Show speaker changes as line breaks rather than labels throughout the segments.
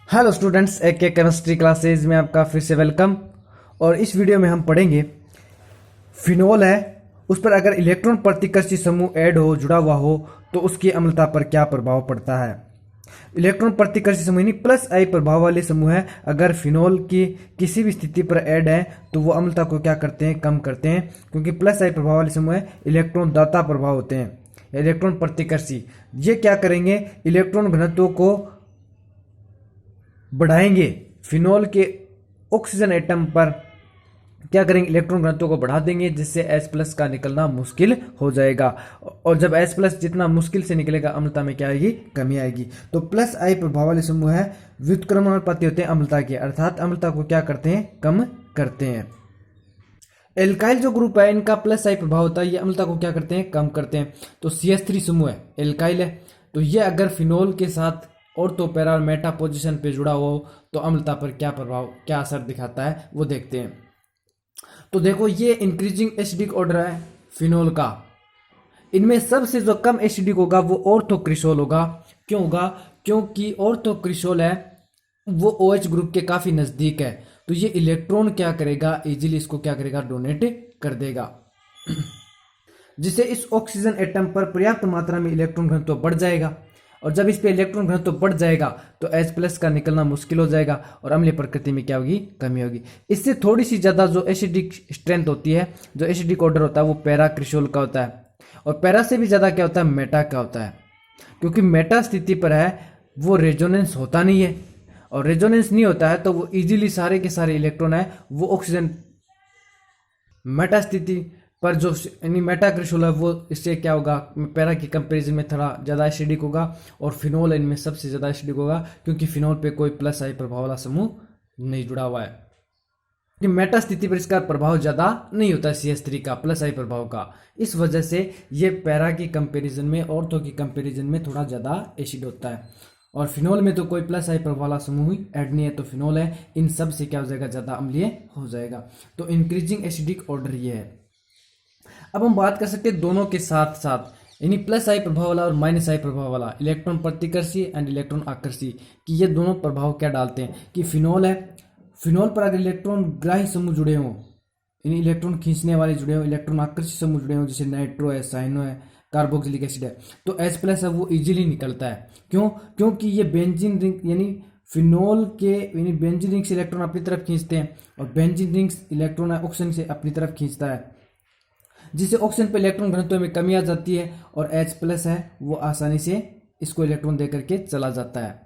Hello students, एक के chemistry classes में आपका फिर से वेलकम। और इस वीडियो में हम पढ़ेंगे फिनोल है, उस पर अगर इलेक्ट्रॉन प्रतिकर्षी समूह ऐड हो, जुड़ा हुआ हो, तो उसकी अम्लता पर क्या प्रभाव पड़ता है। इलेक्ट्रॉन प्रतिकर्षी समूह यानी प्लस आई प्रभाव वाले समूह है, अगर फिनोल की किसी भी स्थिति पर ऐड है तो वो अम्लता को क्या करते हैं, कम करते हैं। क्योंकि प्लस आई प्रभाव वाले समूह है इलेक्ट्रॉन दाता प्रभाव होते हैं, इलेक्ट्रॉन प्रतिकर्षी। ये क्या करेंगे, इलेक्ट्रॉन घनत्व को बढ़ाएंगे। फिनोल के ऑक्सीजन एटम पर क्या करेंगे, इलेक्ट्रॉन घनत्व को बढ़ा देंगे, जिससे H प्लस का निकलना मुश्किल हो जाएगा। और जब H प्लस जितना मुश्किल से निकलेगा, अम्लता में क्या आएगी, कमी आएगी। तो प्लस आई प्रभाव वाले समूह है व्युत्क्रमणानुपाती होते हैं अम्लता के, अर्थात अम्लता को क्या करते हैं, कम करते हैं। एल्काइल जो ग्रुप है, इनका प्लस आई प्रभाव होता है, ये अम्लता को क्या करते हैं, कम करते हैं। तो CH3 समूह है, एल्काइल है, तो ये अगर फिनोल के साथ ऑर्थो पैरा और मेटा पोजीशन पे जुड़ा हुआ हो तो अम्लता पर क्या प्रभाव, क्या असर दिखाता है, वो देखते हैं। तो देखो, ये इंक्रीजिंग एसिडिक ऑर्डर है फिनोल का। इनमें सबसे जो कम एसिडिक होगा वो ऑर्थोक्रिसोल होगा। क्यों होगा, क्योंकि ऑर्थोक्रिसोल है वो OH ग्रुप के काफी नजदीक है, तो ये इलेक्ट्रॉन क्या करेगा, इजीली इसको क्या करेगा, डोनेट कर देगा, जिससे इस ऑक्सीजन एटम पर पर्याप्त मात्रा में इलेक्ट्रॉन घनत्व बढ़ जाएगा। और जब इस पे इलेक्ट्रॉन घनत्व बढ़ जाएगा तो H प्लस का निकलना मुश्किल हो जाएगा और अम्लीय प्रकृति में क्या होगी, कमी होगी। इससे थोड़ी सी ज्यादा जो एसिडिक स्ट्रेंथ होती है, जो एसिडिक ऑर्डर होता है, वो पैरा क्रिसोल का होता है। और पैरा से भी ज्यादा क्या होता है, मेटा का होता है। क्योंकि मेटा स्थिति पर है वो रेजोनेंस होता नहीं है, और रेजोनेंस नहीं होता है तो वो इजीली सारे के सारे इलेक्ट्रॉन है वो ऑक्सीजन, मेटा स्थिति पर जो यानी मेटा क्रिस्टल है वो, इससे क्या होगा, पैरा की कंपैरिजन में थोड़ा ज़्यादा एसिडिक होगा। और फिनोल इनमें सबसे ज़्यादा एसिडिक होगा, क्योंकि फिनोल पे कोई प्लस आई प्रभाव वाला समूह नहीं जुड़ा हुआ है। कि मेटा स्थिति पर इसका प्रभाव ज़्यादा नहीं होता है CH3 का, प्लस आई प्रभाव का। इस वजह से ये पैरा की कंपैरिजन में, ऑर्थो की कंपैरिजन में थोड़ा ज़्यादा एसिड होता है। और फिनोल में तो कोई प्लस आई प्रभाव वाला समूह ऐड नहीं है, तो फिनोल है, इन सब से क्या हो जाएगा, ज़्यादा अम्लीय हो जाएगा। तो इंक्रीजिंग एसिडिक ऑर्डर ये है। अब हम बात कर सकते हैं दोनों के साथ साथ, यानी प्लस आई प्रभाव वाला और माइनस आई प्रभाव वाला, इलेक्ट्रॉन प्रतिकर्षी एंड इलेक्ट्रॉन आकर्षी, कि ये दोनों प्रभाव क्या डालते हैं। कि फिनोल है, फिनोल पर अगर इलेक्ट्रॉन ग्राही समूह जुड़े हों, यानी इलेक्ट्रॉन खींचने वाले जुड़े हों, इलेक्ट्रॉन आकर्षी समूह जुड़े हों, जैसे नाइट्रो है, साइनो है, कार्बोक्सिलिक एसिड है, तो H प्लस है वो इजीली निकलता है। क्यों, क्योंकि ये बेंजीन रिंग, यानी फिनोल के यानी बेंजीन रिंग से इलेक्ट्रॉन अपनी तरफ खींचते हैं, और बेंजीन रिंग्स इलेक्ट्रॉन ऑक्सीजन से अपनी तरफ खींचता है, जिससे ऑक्सीजन पर इलेक्ट्रॉन घनत्व में कमी आ जाती है। और H प्लस है वो आसानी से इसको इलेक्ट्रॉन दे करके चला जाता है,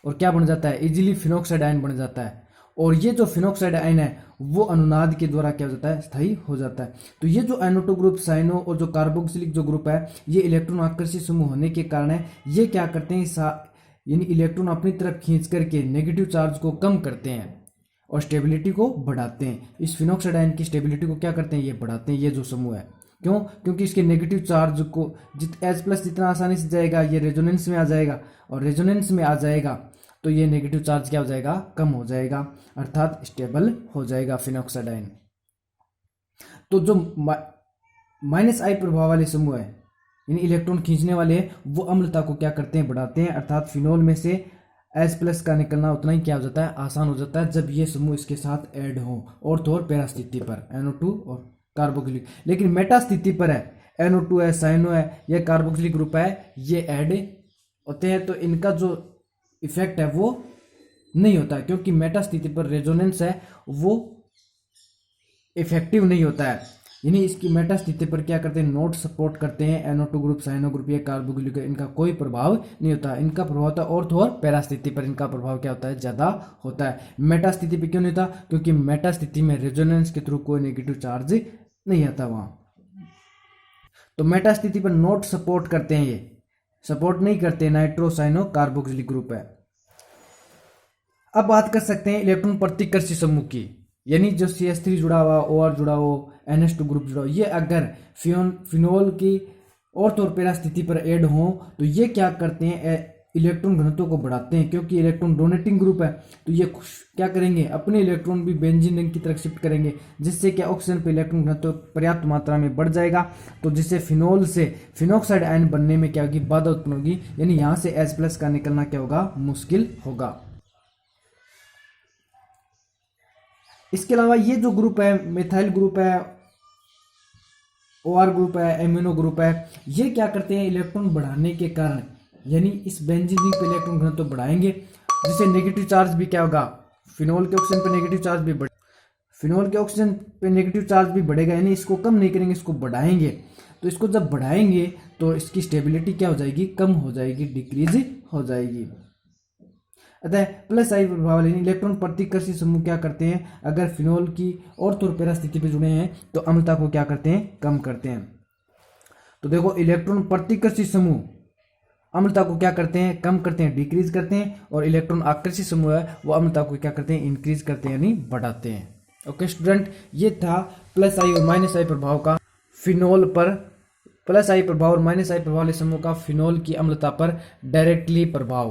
और क्या बन जाता है, इजीली फिनोक्साइड आयन बन जाता है। और ये जो फिनोक्साइड आयन है वो अनुनाद के द्वारा क्या हो जाता है, स्थायी हो जाता है। तो ये जो NO2 ग्रुप, साइनो और जो कार्बोक्सिलिक जो ग्रुप है, ये इलेक्ट्रॉन आकर्षित समूह होने के कारण है, ये क्या करते हैं, यानी इलेक्ट्रॉन अपनी तरफ खींच करके नेगेटिव चार्ज को कम करते हैं और स्टेबिलिटी को बढ़ाते हैं। इस फिनोक्साइड आयन की स्टेबिलिटी को क्या करते हैं, ये बढ़ाते हैं, ये जो समूह है। क्यों, क्योंकि इसके नेगेटिव चार्ज को H प्लस जितना आसानी से जाएगा, ये रेजोनेंस में आ जाएगा, और रेजोनेंस में आ जाएगा तो ये नेगेटिव चार्ज क्या हो जाएगा, कम हो जाएगा, अर्थात स्टेबल हो जाएगा फिनोक्साइड आयन। तो जो माइनस आई प्रभाव वाले समूह है, यानी इलेक्ट्रॉन खींचने वाले, वो अम्लता को क्या करते हैं, बढ़ाते हैं, अर्थात फिनोल में से H प्लस का निकलना उतना ही क्या हो जाता है, आसान हो जाता है, जब ये समूह इसके साथ ऐड हो ऑर्थो और पैरा स्थिति पर, NO2 और कार्बोक्सिलिक। लेकिन मेटा स्थिति पर है, NO2 है, साइनो है, या कार्बोक्सिलिक ग्रुप है, ये ऐड होते हैं, तो इनका जो इफेक्ट है वो नहीं होता है, क्योंकि मेटा स्थिति पर रेजोनेंस है वो इफेक्टिव नहीं होता है। यानी इसकी मेटा स्थिति पर क्या करते हैं, नोट सपोर्ट करते हैं, NO2 ग्रुप, साइनो ग्रुप, या कार्बोक्सिलिक, इनका कोई प्रभाव नहीं होता। इनका प्रभाव होता है ऑर्थो और पैरा स्थिति पर, इनका प्रभाव क्या होता है, ज्यादा होता है। मेटा स्थिति पर क्यों नहीं होता, क्योंकि मेटा स्थिति में रेजोनेंस के थ्रू कोई नेगेटिव चार्ज नहीं आता वहां। तो मेटा स्थिति पर नोट सपोर्ट करते हैं, ये सपोर्ट नहीं करते, नाइट्रो, साइनो, कार्बोक्सिलिक ग्रुप है। अब बात कर सकते हैं इलेक्ट्रॉन प्रतिकर्षी समूह की, यानी जो CH3 जुड़ा हुआ, OR जुड़ा हो, NH2 ग्रुप जुड़ा हो, ये अगर फिनोल की ऑर्थो और पैरा स्थिति पर ऐड हो तो ये क्या करते हैं, इलेक्ट्रॉन घनत्व को बढ़ाते हैं। क्योंकि इलेक्ट्रॉन डोनेटिंग ग्रुप है, तो ये क्या करेंगे, अपने इलेक्ट्रॉन भी बेंजीन रिंग की तरफ शिफ्ट करेंगे, जिससे क्या ऑक्सीजन पर इलेक्ट्रॉन घनत्व पर्याप्त मात्रा में बढ़ जाएगा, तो जिससे फिनोल से फिनोक्साइड आयन बनने में क्या होगी, बाधा उत्पन्न होगी, यानी यहाँ से H प्लस का निकलना क्या होगा, मुश्किल होगा। इसके अलावा ये जो ग्रुप है, मिथाइल ग्रुप है, OR ग्रुप है, एमिनो ग्रुप है, ये क्या करते हैं, इलेक्ट्रॉन बढ़ाने के कारण, यानी इस बेंजीन रिंग पे इलेक्ट्रॉन घनत्व बढ़ाएंगे, जिससे नेगेटिव चार्ज भी क्या होगा, फिनोल के ऑक्सीजन पे नेगेटिव चार्ज भी फिनोल के ऑक्सीजन पे नेगेटिव चार्ज भी बढ़ेगा, यानी इसको कम नहीं करेंगे, इसको बढ़ाएंगे। तो इसको जब बढ़ाएंगे तो इसकी स्टेबिलिटी क्या हो जाएगी, कम हो जाएगी, डिक्रीज हो जाएगी। अतः प्लस आई प्रभाव, यानी इलेक्ट्रॉन प्रतिकर्षी समूह क्या करते हैं, अगर फिनोल की ऑर्थो और पैरा स्थिति पे जुड़े हैं तो अम्लता को क्या करते हैं, कम करते हैं। तो देखो इलेक्ट्रॉन प्रतिकर्षी समूह अम्लता को क्या करते हैं, कम करते हैं, डिक्रीज करते हैं, और इलेक्ट्रॉन आकर्षी समूह है वो अम्लता को क्या करते हैं, इंक्रीज करते हैं, यानी बढ़ाते हैं। ओके स्टूडेंट, ये था प्लस आई और माइनस आई प्रभाव का फिनोल पर, प्लस आई प्रभाव और माइनस आई प्रभाव वाले समूह का फिनोल की अम्लता पर डायरेक्टली प्रभाव।